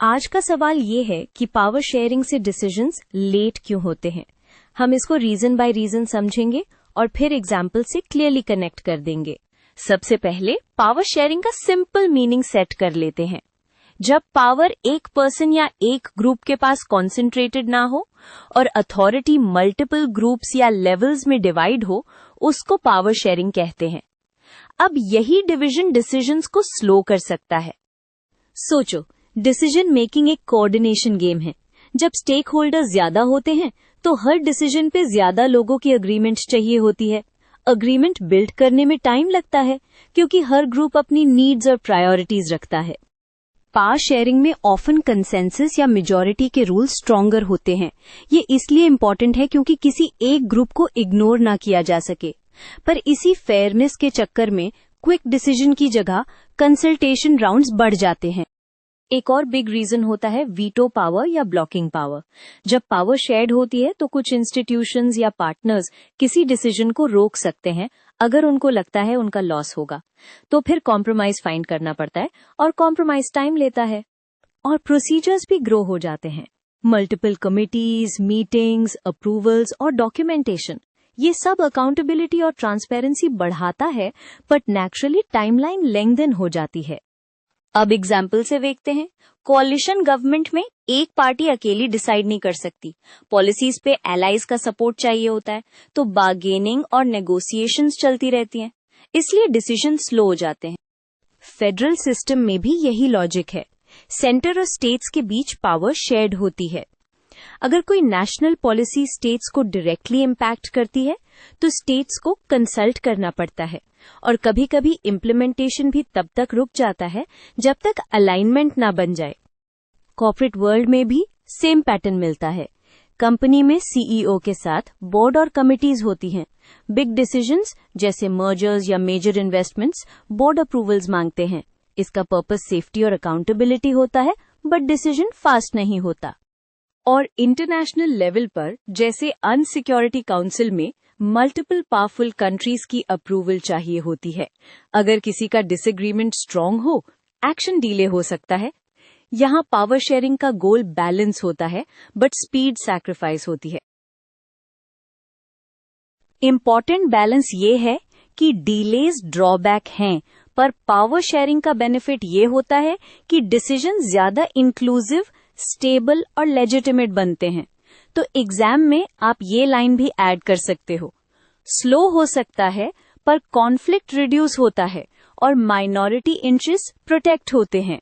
आज का सवाल ये है कि पावर शेयरिंग से डिसीजंस लेट क्यों होते हैं। हम इसको रीजन बाय रीजन समझेंगे और फिर एग्जाम्पल से क्लियरली कनेक्ट कर देंगे। सबसे पहले पावर शेयरिंग का सिंपल मीनिंग सेट कर लेते हैं। जब पावर एक पर्सन या एक ग्रुप के पास कॉन्सेंट्रेटेड ना हो और अथॉरिटी मल्टीपल ग्रुप्स या लेवल्स में डिवाइड हो, उसको पावर शेयरिंग कहते हैं। अब यही डिवीजन डिसीजंस को स्लो कर सकता है। सोचो, डिसीजन मेकिंग एक कोऑर्डिनेशन गेम है। जब स्टेक होल्डर्स ज्यादा होते हैं तो हर डिसीजन पे ज्यादा लोगों की अग्रीमेंट चाहिए होती है। अग्रीमेंट बिल्ड करने में टाइम लगता है क्योंकि हर ग्रुप अपनी नीड्स और प्रायोरिटीज रखता है। पावर शेयरिंग में ऑफन कंसेंसस या मेजॉरिटी के रूल स्ट्रॉन्गर होते हैं। ये इसलिए इम्पोर्टेंट है क्योंकि किसी एक ग्रुप को इग्नोर ना किया जा सके। पर इसी फेयरनेस के चक्कर में क्विक डिसीजन की जगह कंसल्टेशन राउंड्स बढ़ जाते हैं। एक और बिग रीजन होता है वीटो पावर या ब्लॉकिंग पावर। जब पावर शेयर्ड होती है तो कुछ इंस्टीट्यूशंस या पार्टनर्स किसी डिसीजन को रोक सकते हैं अगर उनको लगता है उनका लॉस होगा। तो फिर कॉम्प्रोमाइज फाइंड करना पड़ता है और कॉम्प्रोमाइज टाइम लेता है। और प्रोसीजर्स भी ग्रो हो जाते हैं। मल्टीपल कमिटीज, मीटिंग्स, अप्रूवल्स और डॉक्यूमेंटेशन, ये सब अकाउंटेबिलिटी और ट्रांसपेरेंसी बढ़ाता है, बट नेचुरली टाइमलाइन लेंथन हो जाती है। अब एग्जाम्पल से देखते हैं। कोalition गवर्नमेंट में एक पार्टी अकेली डिसाइड नहीं कर सकती। पॉलिसीज पे एलाइज का सपोर्ट चाहिए होता है, तो बार्गेनिंग और नेगोशिएशंस चलती रहती हैं। इसलिए डिसीजन स्लो हो जाते हैं। फेडरल सिस्टम में भी यही लॉजिक है। सेंटर और स्टेट्स के बीच पावर शेयर्ड होती है। अगर कोई नेशनल पॉलिसी स्टेट्स को डायरेक्टली इम्पैक्ट करती है तो स्टेट्स को कंसल्ट करना पड़ता है और कभी कभी इम्प्लीमेंटेशन भी तब तक रुक जाता है जब तक अलाइनमेंट ना बन जाए। कॉर्पोरेट वर्ल्ड में भी सेम पैटर्न मिलता है। कंपनी में सीईओ के साथ बोर्ड और कमिटीज होती हैं। बिग डिसीजंस जैसे मर्जर्स या मेजर इन्वेस्टमेंट्स बोर्ड अप्रूवल्स मांगते हैं। इसका पर्पस सेफ्टी और अकाउंटेबिलिटी होता है, बट डिसीजन फास्ट नहीं होता। और इंटरनेशनल लेवल पर जैसे अनसिक्योरिटी काउंसिल में मल्टीपल पावरफुल कंट्रीज की अप्रूवल चाहिए होती है। अगर किसी का डिसएग्रीमेंट स्ट्रांग हो, एक्शन डिले हो सकता है। यहाँ पावर शेयरिंग का गोल बैलेंस होता है, बट स्पीड सैक्रिफाइस होती है। इम्पॉर्टेंट बैलेंस ये है कि डिलेज ड्रॉबैक हैं, पर पावर शेयरिंग का बेनिफिट ये होता है कि डिसीजन ज्यादा इंक्लूसिव, स्टेबल और लेजिटिमेट बनते हैं। तो एग्जाम में आप ये लाइन भी ऐड कर सकते हो। स्लो हो सकता है पर कॉन्फ्लिक्ट रिड्यूस होता है और माइनॉरिटी इंटरेस्ट प्रोटेक्ट होते हैं।